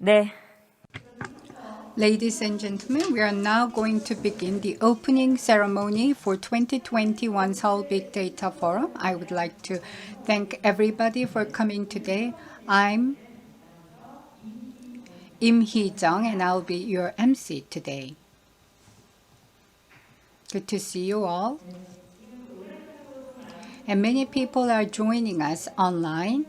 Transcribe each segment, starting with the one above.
네. Ladies and gentlemen, we are now going to begin the opening ceremony for 2021 Seoul Big Data Forum. I would like to thank everybody for coming today. I'm Im Hee-jung and I'll be your MC today. Good to see you all. And many people are joining us online.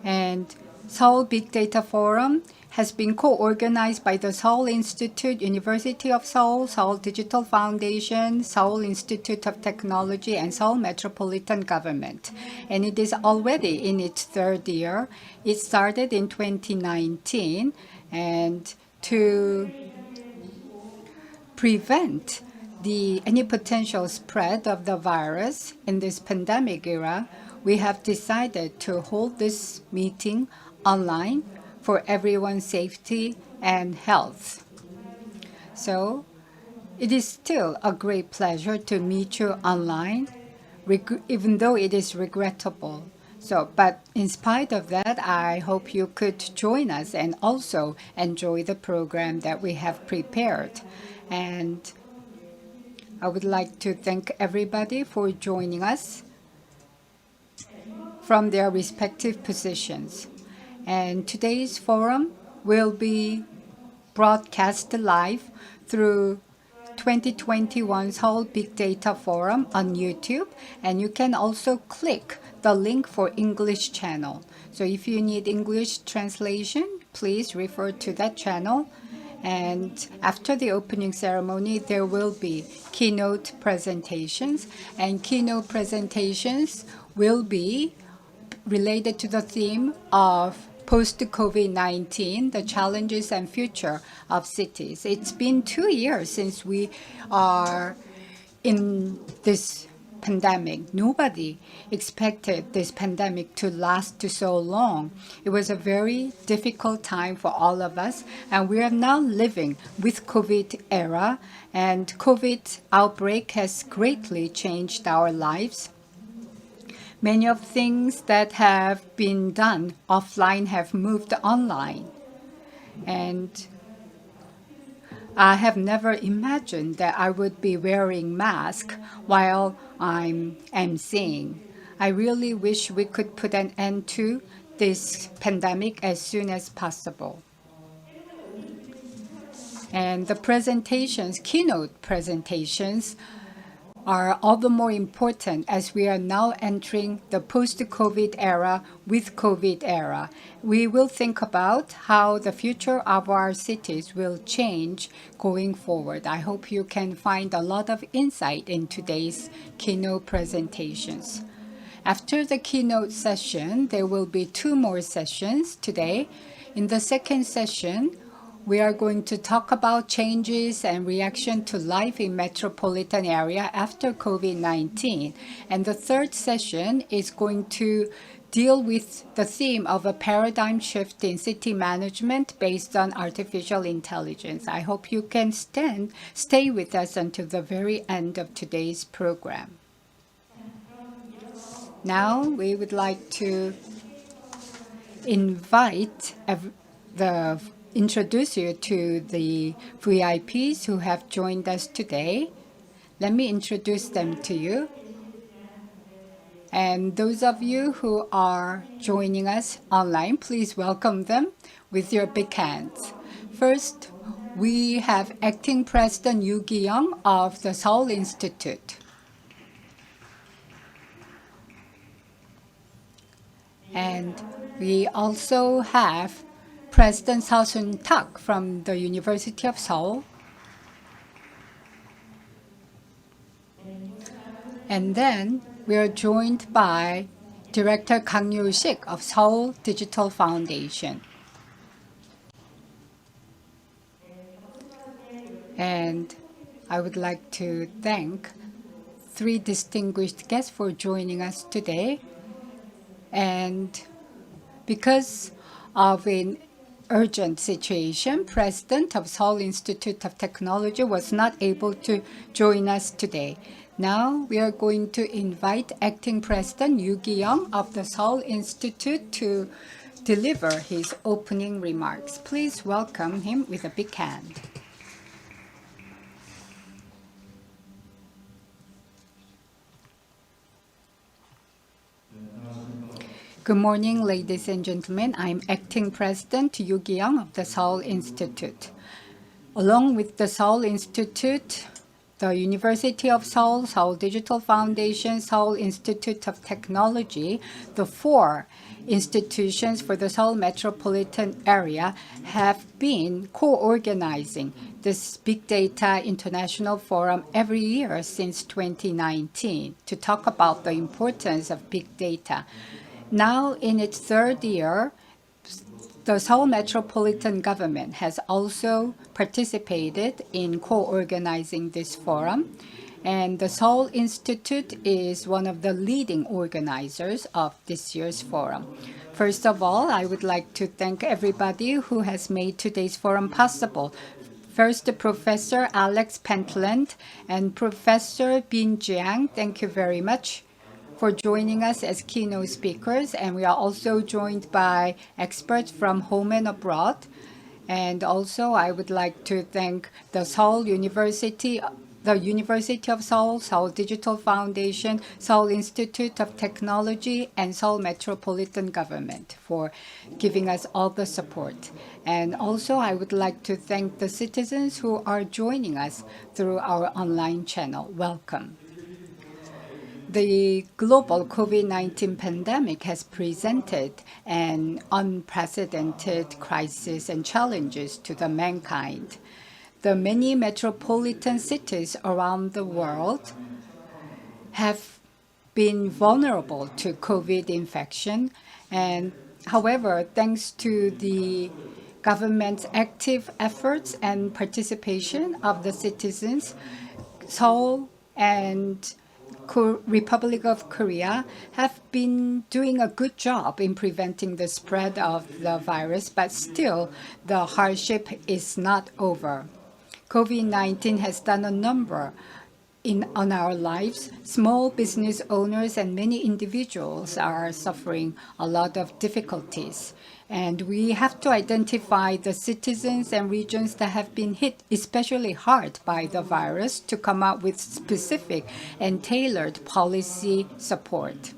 And Seoul Big Data Forum has been co-organized by the Seoul Institute, University of Seoul, Seoul Digital Foundation, Seoul Institute of Technology, and Seoul Metropolitan Government. And it is already in its third year. It started in 2019, and to prevent any potential spread of the virus in this pandemic era, we have decided to hold this meeting online for everyone's safety and health. So it is still a great pleasure to meet you online, even though it is regrettable. But in spite of that, I hope you could join us and also enjoy the program that we have prepared. And I would like to thank everybody for joining us from their respective positions. And today's forum will be broadcast live through 2021 Seoul Big Data Forum on YouTube, and you can also click the link for English channel. So if you need English translation, please refer to that channel. And after the opening ceremony, there will be keynote presentations, and keynote presentations will be related to the theme of post-COVID-19, the challenges and future of cities. It's been 2 years since we are in this pandemic. Nobody expected this pandemic to last so long. It was a very difficult time for all of us, and we are now living with COVID era, and COVID outbreak has greatly changed our lives. Many of things that have been done offline have moved online. And I have never imagined that I would be wearing mask while I'm emceeing. I really wish we could put an end to this pandemic as soon as possible. And the presentations, keynote presentations, are all the more important as we are now entering the post-COVID era with COVID era. We will think about how the future of our cities will change going forward. I hope you can find a lot of insight in today's keynote presentations. After the keynote session, there will be 2 more sessions today. In the second session, we are going to talk about changes and reaction to life in metropolitan area after COVID-19. And the third session is going to deal with the theme of a paradigm shift in city management based on artificial intelligence. I hope you can stay with us until the very end of today's program. Now we would like to introduce you to the VIPs who have joined us today. Let me introduce them to you. And those of you who are joining us online, please welcome them with your big hands. First, we have Acting President Yoo Ki-young of the Seoul Institute. And we also have President Soontak from the University of Seoul. And then we are joined by Director Kang Yoseek of Seoul Digital Foundation. And I would like to thank 3 distinguished guests for joining us today. And because of an urgent situation, President of Seoul Institute of Technology was not able to join us today. Now we are going to invite Acting President Yoo Ki-young of the Seoul Institute to deliver his opening remarks. Please welcome him with a big hand. Good morning, ladies and gentlemen. I'm Acting President Yoo Gi-young of the Seoul Institute. Along with the Seoul Institute, the University of Seoul, Seoul Digital Foundation, Seoul Institute of Technology, the four institutions for the Seoul Metropolitan area have been co-organizing this Big Data International Forum every year since 2019 to talk about the importance of big data. Now, in its third year, the Seoul Metropolitan Government has also participated in co-organizing this forum, and the Seoul Institute is one of the leading organizers of this year's forum. First of all, I would like to thank everybody who has made today's forum possible. First, Professor Alex Pentland and Professor Bin Jiang, thank you very much for joining us as keynote speakers. And we are also joined by experts from home and abroad. And also, I would like to thank the Seoul University, the University of Seoul, Seoul Digital Foundation, Seoul Institute of Technology, and Seoul Metropolitan Government for giving us all the support. And also, I would like to thank the citizens who are joining us through our online channel. Welcome. The global COVID-19 pandemic has presented an unprecedented crisis and challenges to the mankind. The many metropolitan cities around the world have been vulnerable to COVID infection, and however, thanks to the government's active efforts and participation of the citizens, Seoul and Republic of Korea have been doing a good job in preventing the spread of the virus, but still the hardship is not over. COVID-19 has done a number on our lives. Small business owners and many individuals are suffering a lot of difficulties. And we have to identify the citizens and regions that have been hit especially hard by the virus to come up with specific and tailored policy support.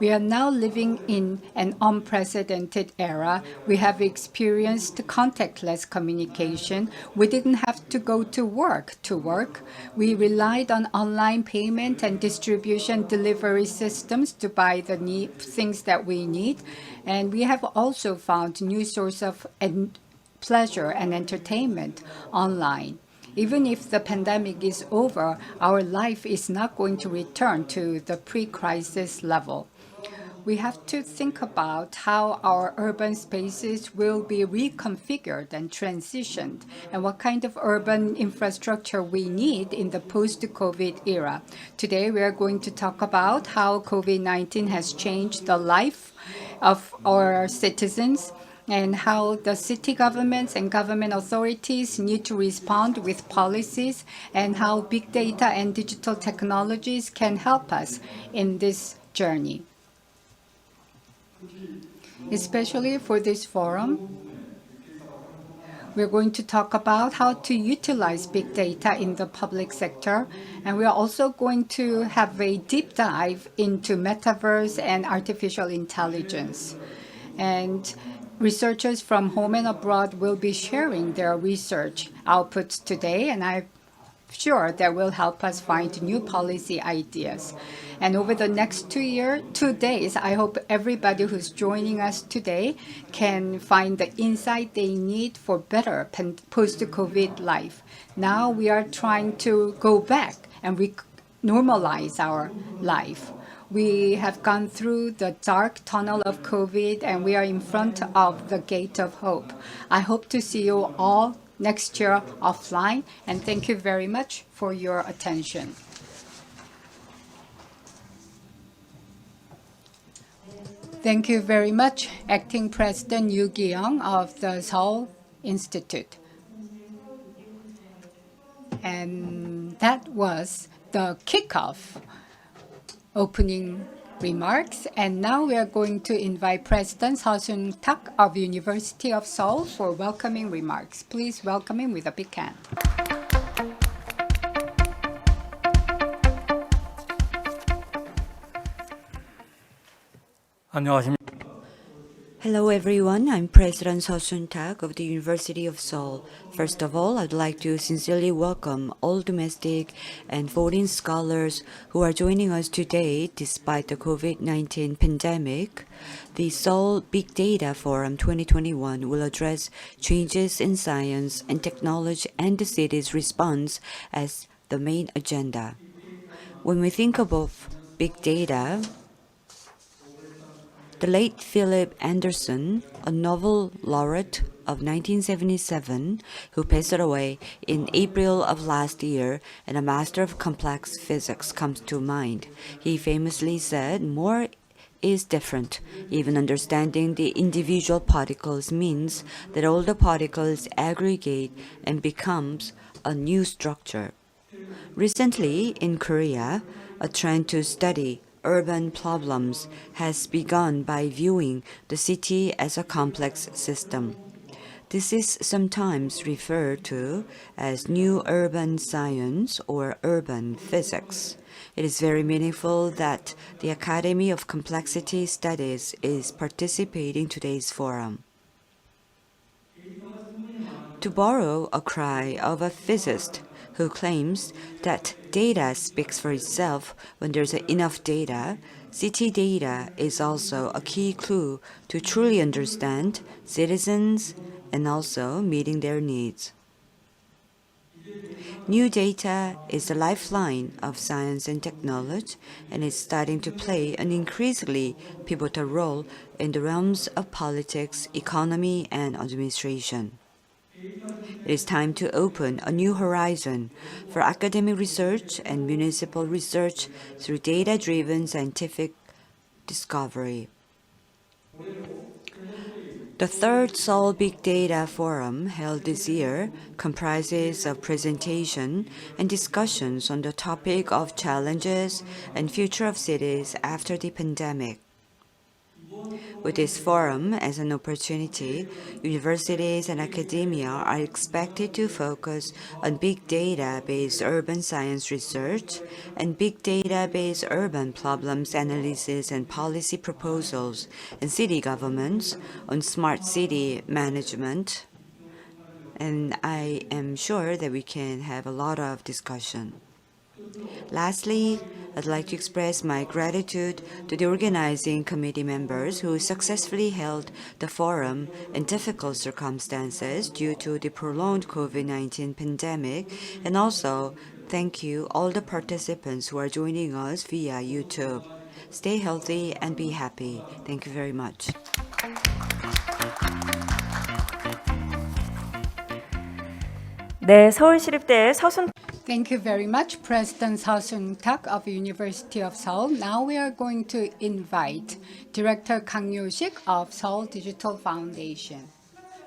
We are now living in an unprecedented era. We have experienced contactless communication. We didn't have to go to work We relied on online payment and distribution delivery systems to buy the things that we need. And we have also found new sources of pleasure and entertainment online. Even if the pandemic is over, our life is not going to return to the pre-crisis level. We have to think about how our urban spaces will be reconfigured and transitioned, and what kind of urban infrastructure we need in the post-COVID era. Today, we are going to talk about how COVID-19 has changed the life of our citizens, and how the city governments and government authorities need to respond with policies, and how big data and digital technologies can help us in this journey. Especially for this forum, we're going to talk about how to utilize big data in the public sector, and we are also going to have a deep dive into metaverse and artificial intelligence. And researchers from home and abroad will be sharing their research outputs today, and I'm sure that will help us find new policy ideas. And over the next 2 days, I hope everybody who's joining us today can find the insight they need for better post-COVID life. Now we are trying to go back and normalize our life. We have gone through the dark tunnel of COVID, and we are in front of the gate of hope. I hope to see you all next year offline, and thank you very much for your attention. Thank you very much, Acting President Yoo Gi-young of the Seoul Institute. And that was the kickoff opening remarks. And now we are going to invite President Soontak of University of Seoul for welcoming remarks. Please welcome him with a big hand. 안녕하십니까. Hello everyone, I'm President Soontak of the University of Seoul. First of all, I'd like to sincerely welcome all domestic and foreign scholars who are joining us today despite the COVID-19 pandemic. The Seoul Big Data Forum 2021 will address changes in science and technology and the city's response as the main agenda. When we think of big data, the late Philip Anderson, a Nobel laureate of 1977, who passed away in April of last year, and a master of complex physics comes to mind. He famously said, "More is different. Even understanding the individual particles means that all the particles aggregate and becomes a new structure." Recently, in Korea, a trend to study urban problems has begun by viewing the city as a complex system. This is sometimes referred to as new urban science or urban physics. It is very meaningful that the Academy of Complexity Studies is participating in today's forum. To borrow a cry of a physicist who claims that data speaks for itself when there's enough data, city data is also a key clue to truly understand citizens and also meeting their needs. New data is the lifeline of science and technology and is starting to play an increasingly pivotal role in the realms of politics, economy, and administration. It is time to open a new horizon for academic research and municipal research through data-driven scientific discovery. The third Seoul Big Data Forum held this year comprises a presentation and discussions on the topic of challenges and future of cities after the pandemic. With this forum as an opportunity, universities and academia are expected to focus on big data-based urban science research and big data-based urban problems analysis and policy proposals and city governments on smart city management. And I am sure that we can have a lot of discussion. Lastly, I'd like to express my gratitude to the organizing committee members who successfully held the forum in difficult circumstances due to the prolonged COVID-19 pandemic, and also thank you all the participants who are joining us via YouTube. Stay healthy and be happy. Thank you very much. 네, 서울시립대 서순 Thank you very much, President Soontak of University of Seoul. Now we are going to invite Director Kang Yoseek of Seoul Digital Foundation.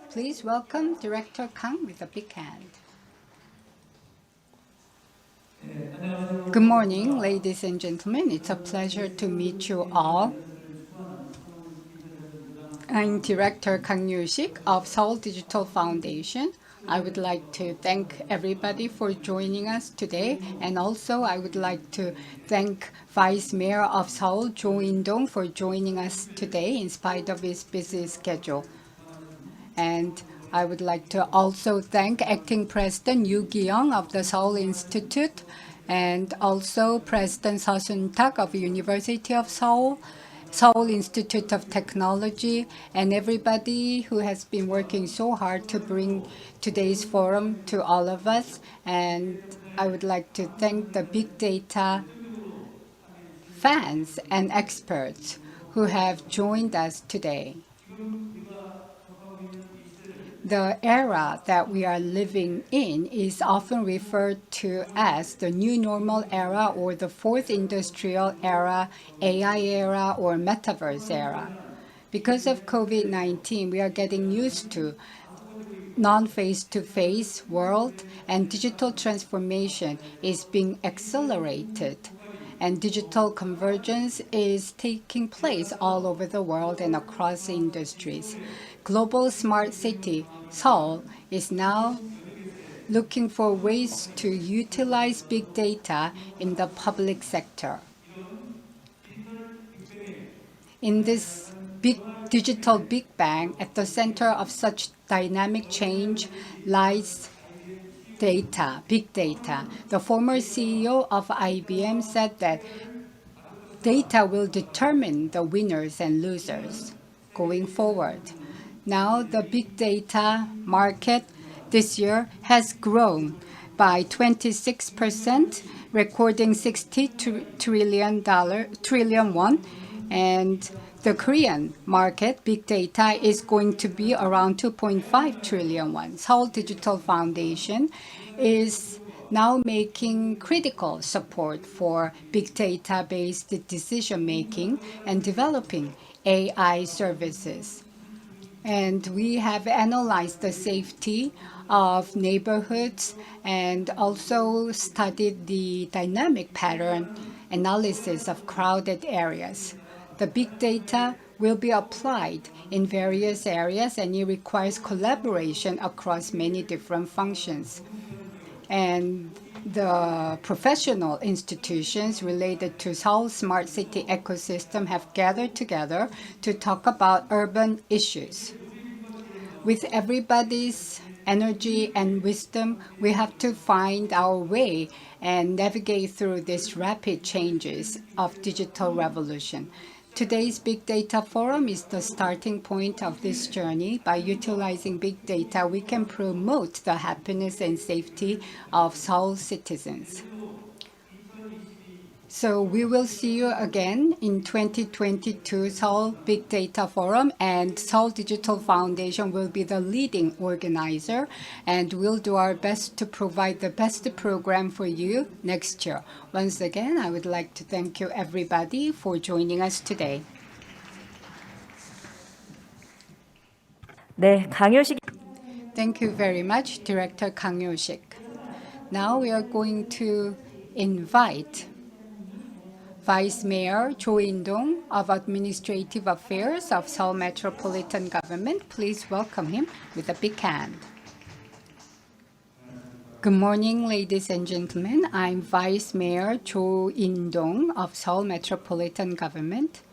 Please welcome Director Kang with a big hand. Good morning, ladies and gentlemen. It's a pleasure to meet you all. I'm Director Kang Yoseek of Seoul Digital Foundation. I would like to thank everybody for joining us today, and also I would like to thank Vice Mayor of Seoul, Indong, for joining us today in spite of his busy schedule. And I would like to also thank Acting President Yoo Gi-young of the Seoul Institute, and also President Soontak of University of Seoul, Seoul Institute of Technology, and everybody who has been working so hard to bring today's forum to all of us. And I would like to thank the big data fans and experts who have joined us today. The era that we are living in is often referred to as the new normal era or the fourth industrial era, AI era, or metaverse era. Because of COVID-19, we are getting used to non-face-to-face world, and digital transformation is being accelerated. and digital convergence is taking place all over the world and across industries. Global smart city Seoul is now looking for ways to utilize big data in the public sector. In this digital Big Bang, at the center of such dynamic change lies data, big data. The former CEO of IBM said that data will determine the winners and losers going forward. Now, the big data market this year has grown by 26%, recording 60 trillion won, and the Korean market, big data, is going to be around 2.5 trillion won. Seoul Digital Foundation is now making critical support for big data-based decision-making and developing AI services. And we have analyzed the safety of neighborhoods and also studied the dynamic pattern analysis of crowded areas. The big data will be applied in various areas, and it requires collaboration across many different functions. And the professional institutions related to Seoul Smart City ecosystem have gathered together to talk about urban issues. With everybody's energy and wisdom, we have to find our way and navigate through these rapid changes of digital revolution. Today's Big Data Forum is the starting point of this journey. By utilizing big data, we can promote the happiness and safety of Seoul citizens. So we will see you again in 2022 Seoul Big Data Forum, and Seoul Digital Foundation will be the leading organizer, and we'll do our best to provide the best program for you next year. Once again, I would like to thank you everybody for joining us today. 네, 강효식. Thank you very much, Director Kang Yoseek. Now we are going to invite Vice Mayor Indong of Administrative Affairs of Seoul Metropolitan Government. Please welcome him with a big hand. Good morning, ladies and gentlemen. I'm Vice Mayor Indong of Seoul Metropolitan Government.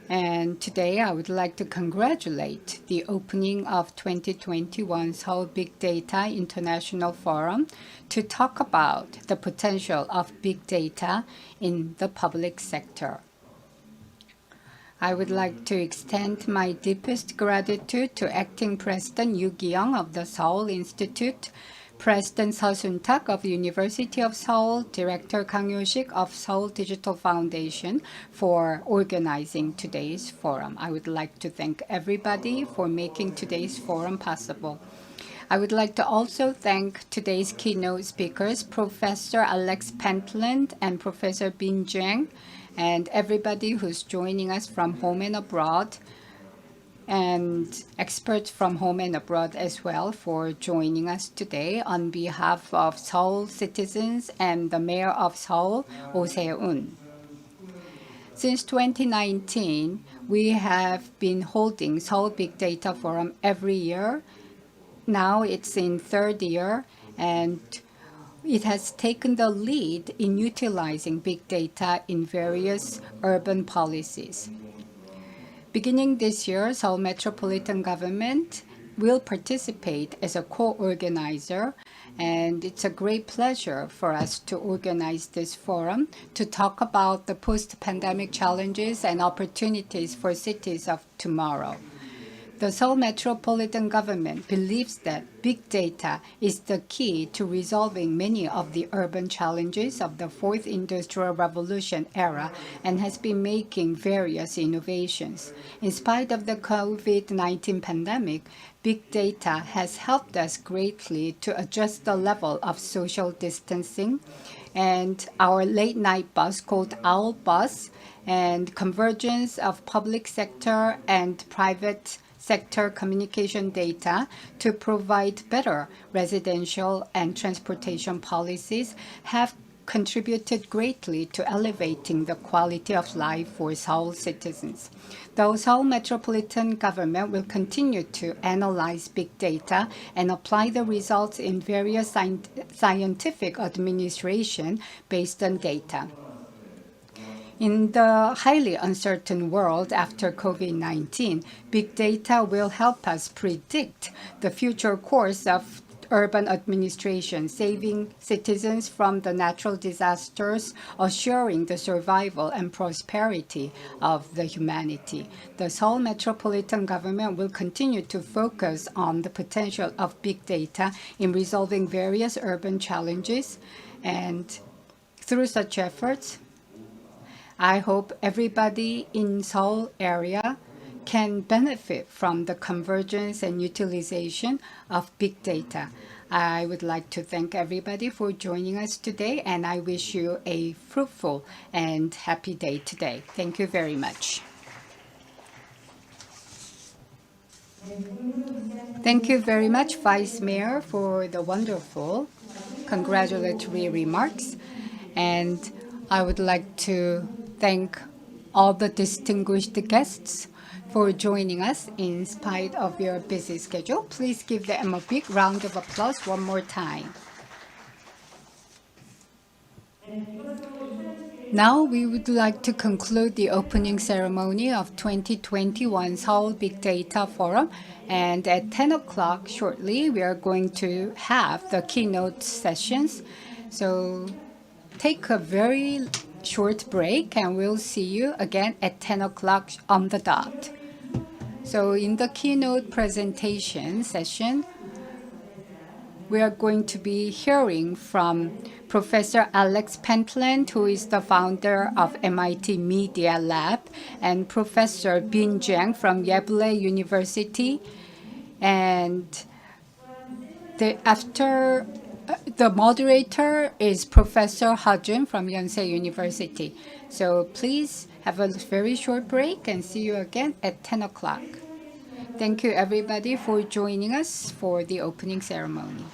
And today I would like to congratulate the opening of 2021 Seoul Big Data International Forum to talk about the potential of big data in the public sector. I would like to extend my deepest gratitude to Acting President Yoo Gi-young of the Seoul Institute, President Soontak of the University of Seoul, Director Kang Yoseek of Seoul Digital Foundation for organizing today's forum. I would like to thank everybody for making today's forum possible. I would like to also thank today's keynote speakers, Professor Alex Pentland and Professor Bin Jang, and everybody who's joining us from home and abroad, and experts from home and abroad as well for joining us today on behalf of Seoul citizens and the Mayor of Seoul, Oh Se-eun. Since 2019, we have been holding Seoul Big Data Forum every year. Now it's in third year, and it has taken the lead in utilizing big data in various urban policies. Beginning this year, Seoul Metropolitan Government will participate as a co-organizer, and it's a great pleasure for us to organize this forum to talk about the post-pandemic challenges and opportunities for cities of tomorrow. The Seoul Metropolitan Government believes that big data is the key to resolving many of the urban challenges of the Fourth Industrial Revolution era and has been making various innovations. In spite of the COVID-19 pandemic, big data has helped us greatly to adjust the level of social distancing, and our late-night bus called Owl Bus and convergence of public sector and private sector communication data to provide better residential and transportation policies have contributed greatly to elevating the quality of life for Seoul citizens. The Seoul Metropolitan government will continue to analyze big data and apply the results in various scientific administration based on data. In the highly uncertain world after COVID-19, big data will help us predict the future course of urban administration, saving citizens from the natural disasters, assuring the survival and prosperity of the humanity. The Seoul Metropolitan government will continue to focus on the potential of big data in resolving various urban challenges, and through such efforts, I hope everybody in Seoul area can benefit from the convergence and utilization of big data. I would like to thank everybody for joining us today, and I wish you a fruitful and happy day today. Thank you very much. Thank you very much, Vice Mayor, for the wonderful congratulatory remarks. And I would like to thank all the distinguished guests for joining us in spite of your busy schedule. Please give them a big round of applause one more time. Now we would like to conclude the opening ceremony of 2021 Seoul Big Data Forum, and at 10 o'clock shortly we are going to have the keynote sessions. So take a very short break and we'll see you again at 10 o'clock on the dot. So in the keynote presentation session, we are going to be hearing from Professor Alex Pentland, who is the founder of MIT Media Lab, and Professor Bin Jiang from Yale University. And after the moderator is Professor Ha-jun from Yonsei University. So please have a very short break and see you again at 10 o'clock. Thank you everybody for joining us for the opening ceremony.